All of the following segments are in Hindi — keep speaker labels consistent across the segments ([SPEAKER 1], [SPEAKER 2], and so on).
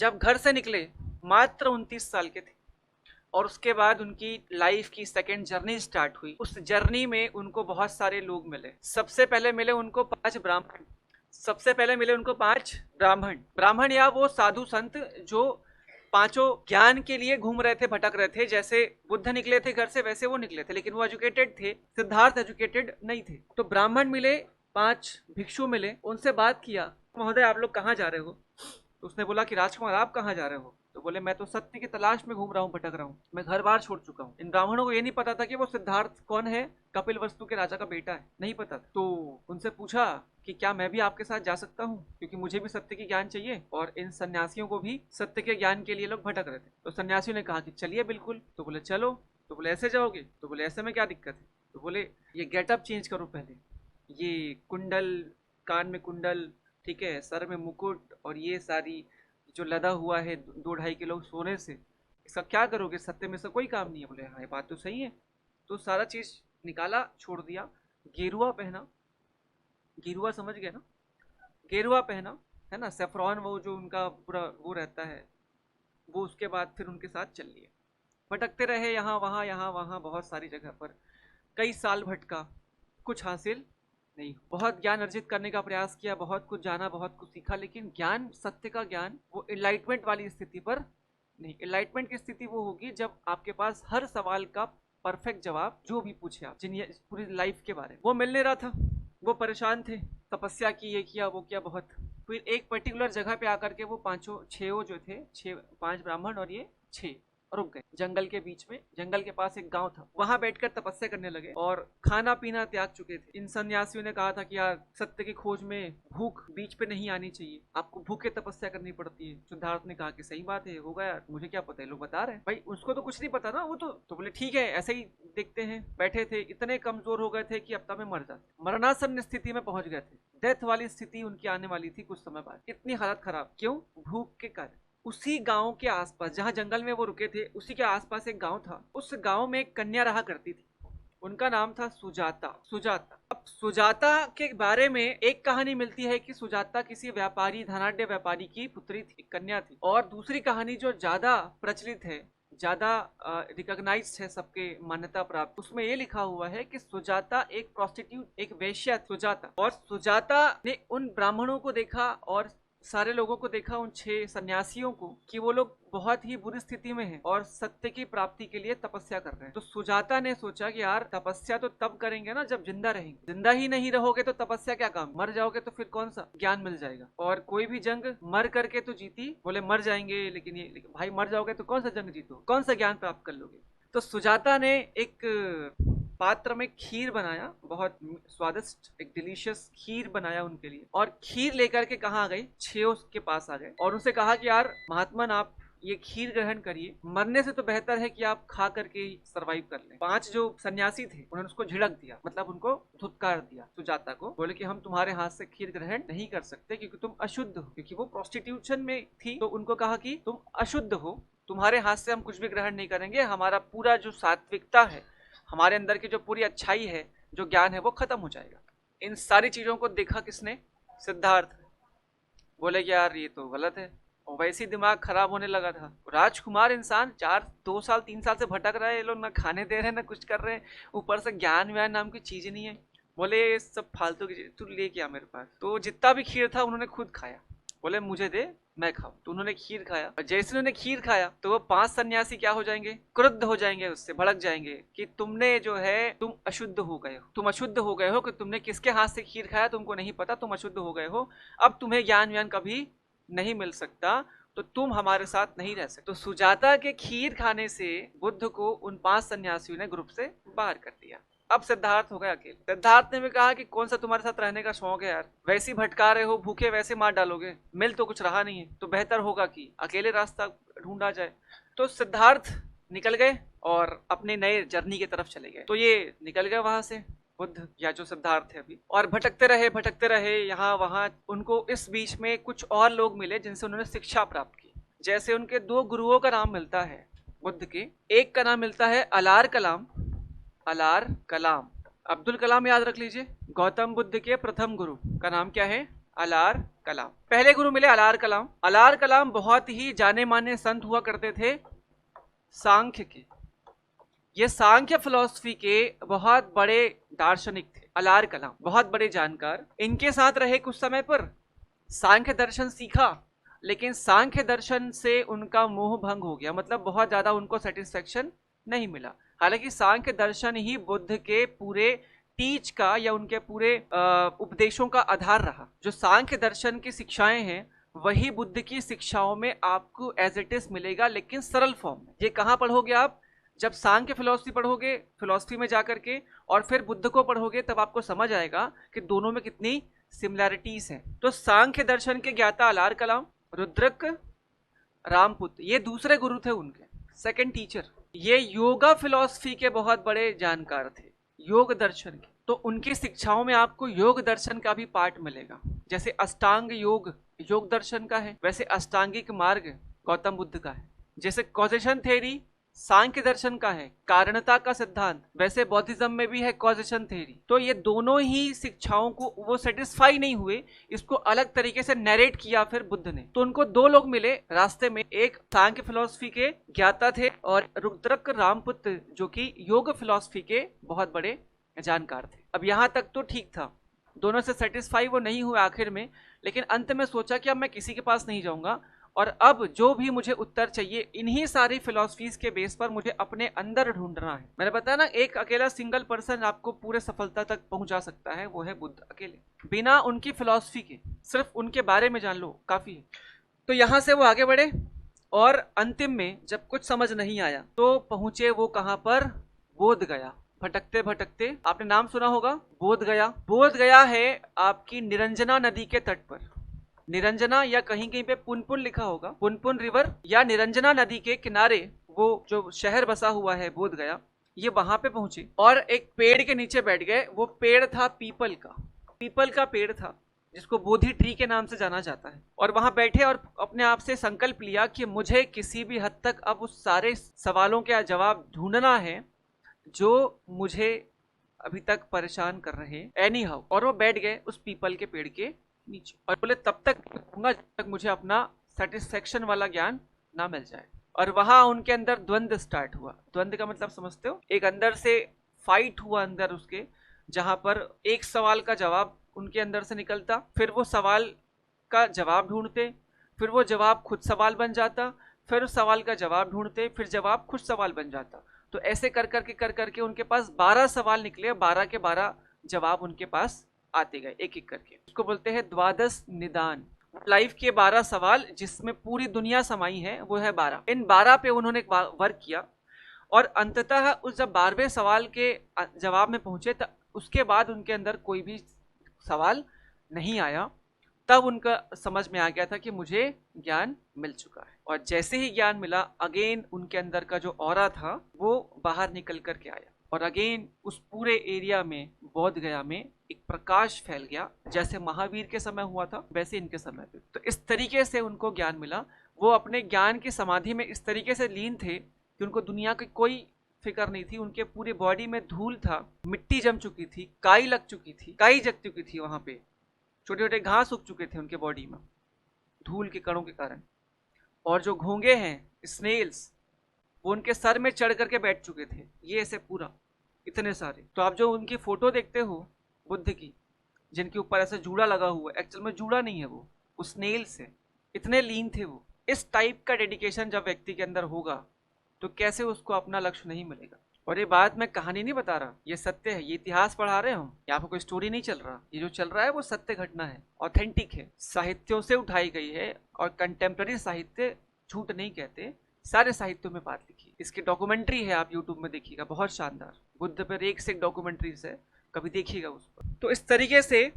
[SPEAKER 1] जब घर से निकले मात्र 29 साल के थे, और उसके बाद उनकी लाइफ की सेकेंड जर्नी स्टार्ट हुई। उस जर्नी में उनको बहुत सारे लोग मिले। सबसे पहले मिले उनको 5 ब्राह्मण। सबसे पहले मिले उनको 5 ब्राह्मण। ब्राह्मण या वो साधु संत जो पांचों ज्ञान के लिए घूम रहे थे, भटक रहे थे। जैसे बुद्ध निकले थे घर से वैसे वो निकले थे, लेकिन वो एजुकेटेड थे। सिद्धार्थ एजुकेटेड नहीं थे। तो ब्राह्मण मिले, 5 भिक्षु मिले, उनसे बात किया, महोदय आप लोग कहाँ जा रहे हो? तो उसने बोला कि राजकुमार आप कहाँ जा रहे हो? तो बोले मैं तो सत्य की तलाश में घूम रहा हूँ, भटक रहा हूँ, मैं घर बार छोड़ चुका हूँ। इन ब्राह्मणों को ये नहीं पता था कि वो सिद्धार्थ कौन है, कपिल वस्तु के राजा का बेटा है, नहीं पता था। तो उनसे पूछा कि क्या मैं भी आपके साथ जा सकता हूँ, क्योंकि मुझे भी सत्य की ज्ञान चाहिए और इन सन्यासियों को भी सत्य के ज्ञान के लिए लोग भटक रहे थे। तो सन्यासियों ने कहा कि चलिए बिल्कुल। तो बोले चलो। तो बोले ऐसे जाओगे? तो बोले ऐसे में क्या दिक्कत है? तो बोले ये गेटअप चेंज करो पहले, ये कुंडल, कान में कुंडल, ठीक है, सर में मुकुट, और ये सारी जो लदा हुआ है 2-2.5 किलो सोने से, इसका क्या करोगे? सत्य में से कोई काम नहीं है। बोले हाँ ये बात तो सही है। तो सारा चीज निकाला, छोड़ दिया, गेरुआ पहना। गेरुआ समझ गए ना? गेरुआ पहना, है ना, सेफ्रॉन, वो जो उनका पूरा वो रहता है, वो। उसके बाद फिर उनके साथ चल लिए, भटकते रहे यहाँ वहाँ बहुत सारी जगह पर। कई साल भटका, कुछ हासिल नहीं। बहुत ज्ञान अर्जित करने का प्रयास किया, बहुत कुछ जाना, बहुत कुछ सीखा, लेकिन ज्ञान, सत्य का ज्ञान, वो एनलाइटमेंट वाली स्थिति पर नहीं। एनलाइटमेंट की स्थिति वो होगी जब आपके पास हर सवाल का परफेक्ट जवाब, जो भी पूछे आप, जिन पूरी लाइफ के बारे में, वो मिल नहीं रहा था। वो परेशान थे, तपस्या की, ये किया वो किया बहुत। फिर एक पर्टिकुलर जगह पे आकर के वो पांचों छो जो थे, 5 ब्राह्मण और ये 6 रुक गए। जंगल के बीच में, जंगल के पास एक गांव था, वहां बैठकर तपस्या करने लगे और खाना पीना त्याग चुके थे। इन सन्यासियों ने कहा था कि यार सत्य की खोज में भूख बीच पे नहीं आनी चाहिए, आपको भूखे तपस्या करनी पड़ती है। सिद्धार्थ ने कहा कि सही बात है, होगा यार, मुझे क्या पता है, लोग बता रहे हैं भाई, उसको तो कुछ नहीं पता ना, वो तो बोले ठीक है ऐसे ही देखते हैं। बैठे थे, इतने कमजोर हो गए थे कि अब तक में मर जाते, मरणासन्न स्थिति में पहुंच गए थे। डेथ वाली स्थिति उनकी आने वाली थी कुछ समय बाद। इतनी हालत खराब क्यों? भूख के कारण। उसी गांव के आसपास, जहां जंगल में वो रुके थे, उसी के आसपास एक गांव था। उस गांव में एक कन्या रहा करती थी, उनका नाम था सुजाता। सुजाता, अब सुजाता के बारे में एक कहानी मिलती है कि सुजाता किसी व्यापारी, धनाढ्य व्यापारी की पुत्री थी, कन्या थी। और दूसरी कहानी जो ज्यादा प्रचलित है, ज्यादा रिकॉग्नाइज्ड है, सबके मान्यता प्राप्त, उसमें ये लिखा हुआ है कि सुजाता एक प्रोस्टिट्यूट, एक वेश्या सुजाता। और सुजाता ने उन ब्राह्मणों को देखा और सारे लोगों को देखा, उन 6 सन्यासियों को, कि वो लोग बहुत ही बुरी स्थिति में हैं और सत्य की प्राप्ति के लिए तपस्या कर रहे हैं। तो सुजाता ने सोचा कि यार तपस्या तो तब करेंगे ना जब जिंदा रहेंगे, जिंदा ही नहीं रहोगे तो तपस्या क्या काम, मर जाओगे तो फिर कौन सा ज्ञान मिल जाएगा। और कोई भी जंग मर करके तो जीती, बोले मर जाएंगे लेकिन भाई मर जाओगे तो कौन सा जंग जीतो, कौन सा ज्ञान प्राप्त कर लोगे। तो सुजाता ने एक पात्र में खीर बनाया, बहुत स्वादिष्ट, एक डिलीशियस खीर बनाया उनके लिए, और खीर लेकर के कहाँ आ गई, 6 के पास आ गए और उनसे कहा कि यार महात्मन आप ये खीर ग्रहण करिए, मरने से तो बेहतर है कि आप खा करके सरवाइव कर लें। 5 जो सन्यासी थे उन्होंने उसको झिड़क दिया, मतलब उनको धुतकार दिया सुजाता को, बोले कि हम तुम्हारे हाथ से खीर ग्रहण नहीं कर सकते क्योंकि तुम अशुद्ध हो। क्योंकि वो प्रोस्टिट्यूशन में थी, तो उनको कहा कि तुम अशुद्ध हो, तुम्हारे हाथ से हम कुछ भी ग्रहण नहीं करेंगे, हमारा पूरा जो सात्विकता है, हमारे अंदर की जो पूरी अच्छाई है, जो ज्ञान है, वो खत्म हो जाएगा। इन सारी चीजों को देखा किसने? सिद्धार्थ। बोले कि यार ये तो गलत है, और वैसे ही दिमाग खराब होने लगा था। राजकुमार इंसान 2 साल 3 साल से भटक रहा है, ये लोग ना खाने दे रहे हैं ना कुछ कर रहे हैं, ऊपर से ज्ञान व्यान नाम की चीज नहीं है। बोले ये सब फालतू की चीज तू ले के आ मेरे पास। तो जितना भी खीर था उन्होंने खुद खाया, बोले मुझे दे मैं खाऊं। तो उन्होंने खीर खाया, और जैसे उन्होंने खीर खाया तो वो 5 सन्यासी क्या हो जाएंगे, क्रुद्ध हो जाएंगे, उससे भड़क जाएंगे कि तुमने जो है, तुम अशुद्ध हो गए हो, तुम अशुद्ध हो गए हो, कि तुमने किसके हाथ से खीर खाया तुमको नहीं पता, तुम अशुद्ध हो गए हो, अब तुम्हें ज्ञान व्यान कभी नहीं मिल सकता, तो तुम हमारे साथ नहीं रह सकते। तो सुजाता के खीर खाने से बुद्ध को उन 5 सन्यासियों ने ग्रुप से बाहर कर दिया। अब सिद्धार्थ हो गया अकेले। सिद्धार्थ ने भी कहा कि कौन सा तुम्हारे साथ रहने का शौक है यार, वैसे ही भटका रहे हो, भूखे वैसे मार डालोगे, मिल तो कुछ रहा नहीं है, तो बेहतर होगा कि अकेले रास्ता ढूंढा जाए। तो सिद्धार्थ निकल गए और अपने नए जर्नी की तरफ चले गए। तो ये निकल गए वहां से, बुद्ध या जो सिद्धार्थ है अभी, और भटकते रहे यहाँ वहां। उनको इस बीच में कुछ और लोग मिले जिनसे उन्होंने शिक्षा प्राप्त की। जैसे उनके 2 गुरुओं का नाम मिलता है बुद्ध के, एक का नाम मिलता है अलार कलाम। अलार कलाम, अब्दुल कलाम याद रख लीजिए, गौतम बुद्ध के प्रथम गुरु का नाम क्या है, अलार कलाम। पहले गुरु मिले अलार कलाम। अलार कलाम बहुत ही जाने माने संत हुआ करते थे सांख्य के। ये सांख्य फिलॉसफी के बहुत बड़े दार्शनिक थे अलार कलाम, बहुत बड़े जानकार। इनके साथ रहे कुछ समय पर, सांख्य दर्शन सीखा, लेकिन सांख्य दर्शन से उनका मोह भंग हो गया, मतलब बहुत ज्यादा उनको सेटिस्फेक्शन नहीं मिला। हालांकि सांख्य दर्शन ही बुद्ध के पूरे टीच का या उनके पूरे उपदेशों का आधार रहा। जो सांख्य दर्शन की शिक्षाएं हैं वही बुद्ध की शिक्षाओं में आपको एज इट इज मिलेगा, लेकिन सरल फॉर्म में। ये कहाँ पढ़ोगे आप? जब सांख्य फिलॉसफी पढ़ोगे, फिलॉसफी में जाकर के, और फिर बुद्ध को पढ़ोगे, तब आपको समझ आएगा कि दोनों में कितनी सिमिलैरिटीज हैं। तो सांख्य दर्शन के ज्ञाता अलार कलाम, रुद्रक रामपुत्र, ये दूसरे गुरु थे उनके, सेकंड टीचर। ये योगा फिलॉसफी के बहुत बड़े जानकार थे, योग दर्शन के। तो उनकी शिक्षाओं में आपको योग दर्शन का भी पार्ट मिलेगा। जैसे अष्टांग योग योग दर्शन का है, वैसे अष्टांगिक मार्ग गौतम बुद्ध का है। जैसे कॉजेशन थ्योरी सांख्य दर्शन का है, कारणता का सिद्धांत, वैसे बौद्धिज्म में भी है कॉजेशन थ्योरी। तो ये दोनों ही शिक्षाओं को वो सेटिस्फाई नहीं हुए, इसको अलग तरीके से नरेट किया फिर बुद्ध ने। तो उनको दो लोग मिले रास्ते में, एक सांख्य फिलॉसफी के ज्ञाता थे और रुद्रक रामपुत्र जो कि योग फिलॉसफी के बहुत बड़े जानकार थे। अब यहाँ तक तो ठीक था, दोनों से सेटिस्फाई वो नहीं हुए आखिर में, लेकिन अंत में सोचा कि अब मैं किसी के पास नहीं जाऊंगा, और अब जो भी मुझे उत्तर चाहिए इन्हीं सारी फिलॉसफीज के बेस पर मुझे अपने अंदर ढूंढना है। मैंने बताया ना, एक अकेला सिंगल पर्सन आपको पूरे सफलता तक पहुंचा सकता है, वो है बुद्ध अकेले। बिना उनकी फिलॉसफी के सिर्फ उनके बारे में जान लो काफी है। तो यहां से वो आगे बढ़े और अंतिम में जब कुछ समझ नहीं आया तो पहुंचे वो कहां पर? बोध गया। भटकते भटकते, आपने नाम सुना होगा बोध गया। बोध गया है आपकी निरंजना नदी के तट पर। निरंजना या कहीं कहीं पे पुनपुन लिखा होगा, पुनपुन रिवर या निरंजना नदी के किनारे वो जो शहर बसा हुआ है बोध गया, ये वहां पे पहुंचे और एक पेड़ के नीचे बैठ गए। वो पेड़ था पीपल का, पीपल का पेड़ था जिसको बोधि ट्री के नाम से जाना जाता है। और वहां बैठे और अपने आप से संकल्प लिया कि मुझे किसी भी हद तक अब उस सारे सवालों के जवाब ढूंढना है जो मुझे अभी तक परेशान कर रहे एनी हाउ। और वो बैठ गए उस पीपल के पेड़ के नीचे और बोले तब तक रहूंगा जब तक मुझे अपना सेटिस्फेक्शन वाला ज्ञान ना मिल जाए। और वहां उनके अंदर द्वंद्व स्टार्ट हुआ। द्वंद्व का मतलब समझते हो? एक अंदर से फाइट हुआ अंदर उसके, जहां पर एक सवाल का जवाब उनके अंदर से निकलता, फिर वो सवाल का जवाब ढूंढते, फिर वो जवाब खुद सवाल बन जाता, फिर उस सवाल का जवाब ढूंढते, फिर जवाब खुद सवाल बन जाता। तो ऐसे कर करके उनके पास 12 सवाल निकले, 12 के 12 जवाब उनके पास आते गए एक एक करके। उसको बोलते हैं द्वादश निदान। लाइफ के 12 सवाल जिसमें पूरी दुनिया समाई है वो है 12। इन 12 पे उन्होंने वर्क किया और अंततः उस जब 12वें सवाल के जवाब में पहुंचे तो उसके बाद उनके अंदर कोई भी सवाल नहीं आया। तब उनका समझ में आ गया था कि मुझे ज्ञान मिल चुका है। और जैसे ही ज्ञान मिला, अगेन उनके अंदर का जो ऑरा था वो बाहर निकल करके आया और अगेन उस पूरे एरिया में, बोध गया में एक प्रकाश फैल गया। जैसे महावीर के समय हुआ था वैसे इनके समय पे। तो इस तरीके से उनको ज्ञान मिला। वो अपने ज्ञान की समाधि में इस तरीके से लीन थे कि उनको दुनिया की कोई फिक्र नहीं थी। उनके पूरी बॉडी में धूल था, मिट्टी जम चुकी थी, काई लग चुकी थी, काई जग चुकी थी, वहां पे छोटे छोटे घास उग चुके थे उनके बॉडी में धूल के कणों के कारण। और जो घोंगे हैं स्नेल्स, वो उनके सर में चढ़ करके बैठ चुके थे, ये ऐसे पूरा इतने सारे। तो आप जो उनकी फोटो देखते हो बुद्ध की, जिनके ऊपर ऐसे जूड़ा लगा हुआ है, एक्चुअल में जूड़ा नहीं है, वो स्नेल्स है। इतने लीन थे वो। इस टाइप का डेडिकेशन जब व्यक्ति के अंदर होगा तो कैसे उसको अपना लक्ष्य नहीं मिलेगा। और ये बात मैं कहानी नहीं बता रहा, ये सत्य है, ये इतिहास पढ़ा रहे हो, यहाँ पर कोई स्टोरी नहीं चल रहा। ये जो चल रहा है वो सत्य घटना है, ऑथेंटिक है, साहित्यों से उठाई गई है। और कंटेम्प्रेरी साहित्य झूठ नहीं कहते, सारे साहित्यों में बात लिखी। इसकी डॉक्यूमेंट्री है, आप यूट्यूब में देखिएगा, बहुत शानदार। बुद्ध पर एक से एक डॉक्यूमेंट्रीज है, कभी देखिएगा उस पर। तो इस तरीके से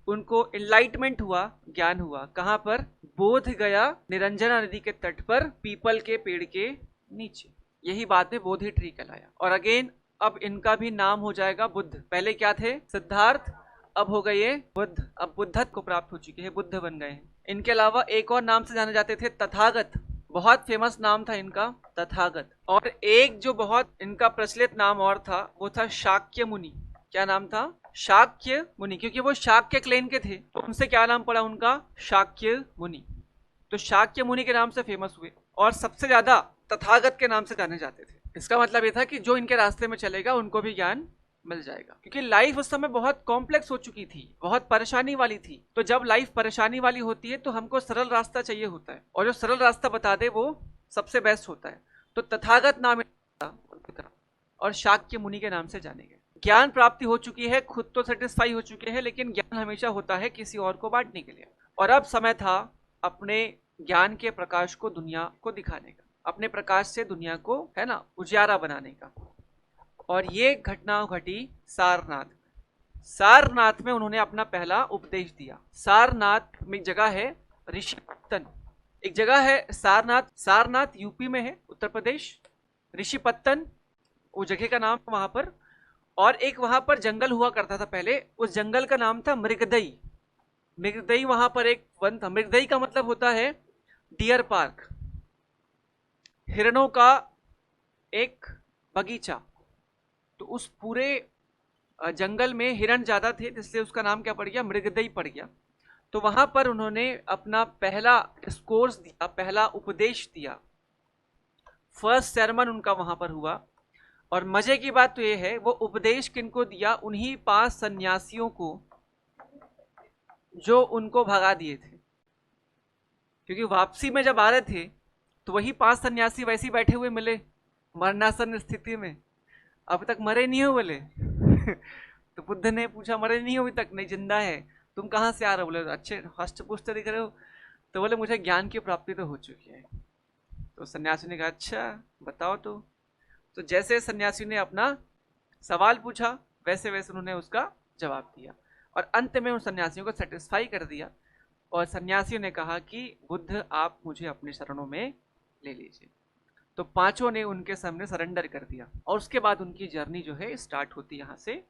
[SPEAKER 1] उनको एनलाइटमेंट हुआ, ज्ञान हुआ। कहाँ पर? बोध गया निरंजना नदी के तट पर पीपल के पेड़ के नीचे। यही बात में बोधि ट्री कहलाया। और अगेन अब इनका भी नाम हो जाएगा बुद्ध। पहले क्या थे? सिद्धार्थ, अब हो गए ये बुद्ध। अब बुद्धत्व को प्राप्त हो चुके हैं, बुद्ध बन गए हैं। इनके अलावा एक और नाम से जाने जाते थे, तथागत। बहुत फेमस नाम था इनका, तथागत। और एक जो बहुत इनका प्रचलित नाम और था वो था शाक्य मुनि। क्या नाम था? शाक्य मुनि, क्योंकि वो शाक्य क्लेन के थे तो उनसे क्या नाम पड़ा उनका, शाक्य मुनि। तो शाक्य मुनि के नाम से फेमस हुए और सबसे ज्यादा तथागत के नाम से जाने जाते थे। इसका मतलब ये था कि जो इनके रास्ते में चलेगा उनको भी ज्ञान मिल जाएगा, क्योंकि लाइफ उस समय बहुत कॉम्प्लेक्स हो चुकी थी, बहुत परेशानी वाली थी। तो जब लाइफ परेशानी वाली होती है तो हमको सरल रास्ता चाहिए होता है, और जो सरल रास्ता बता दे वो सबसे बेस्ट होता है। तो तथागत नाम और शाक्य मुनि के नाम से जाने गए। ज्ञान प्राप्ति हो चुकी है, खुद तो सेटिस्फाई हो चुके हैं, लेकिन ज्ञान हमेशा होता है किसी और को बांटने के लिए। और अब समय था अपने ज्ञान के प्रकाश को दुनिया को दिखाने का, अपने प्रकाश से दुनिया को, है ना, उजियारा बनाने का। और ये घटना घटी सारनाथ। सारनाथ में उन्होंने अपना पहला उपदेश दिया। सारनाथ में एक जगह है ऋषिपत्तन, एक जगह है सारनाथ। सारनाथ यूपी में है, उत्तर प्रदेश। ऋषिपत्तन वो जगह का नाम वहां पर। और एक वहां पर जंगल हुआ करता था पहले, उस जंगल का नाम था मृगदई। मृगदई वहां पर एक वन था। मृगदई का मतलब होता है डियर पार्क, हिरणों का एक बगीचा। तो उस पूरे जंगल में हिरण ज्यादा थे, इसलिए उसका नाम क्या पड़ गया, मृगदई पड़ गया। तो वहां पर उन्होंने अपना पहला डिस्कोर्स दिया, पहला उपदेश दिया। फर्स्ट सेरेमन उनका वहां पर हुआ। और मजे की बात तो यह है, वो उपदेश किनको दिया, उन्हीं 5 सन्यासियों को जो उनको भगा दिए थे। क्योंकि वापसी में जब आ रहे थे तो वही 5 सन्यासी वैसे ही बैठे हुए मिले, मरणासन स्थिति में, अब तक मरे नहीं हो बोले। तो बुद्ध ने पूछा, मरे नहीं हो अभी तक? नहीं, जिंदा है। तुम कहाँ से आ रहे हो? बोले अच्छे हष्ट पुष्ट दिख रहे हो। तो बोले मुझे ज्ञान की प्राप्ति तो हो चुकी है। तो सन्यासी ने कहा अच्छा बताओ। तो जैसे सन्यासी ने अपना सवाल पूछा वैसे वैसे उन्होंने उसका जवाब दिया, और अंत में उन सन्यासियों को सेटिस्फाई कर दिया। और सन्यासियों ने कहा कि बुद्ध आप मुझे अपने शरणों में ले लीजिए। तो 5 ने उनके सामने सरेंडर कर दिया, और उसके बाद उनकी जर्नी जो है स्टार्ट होती यहाँ से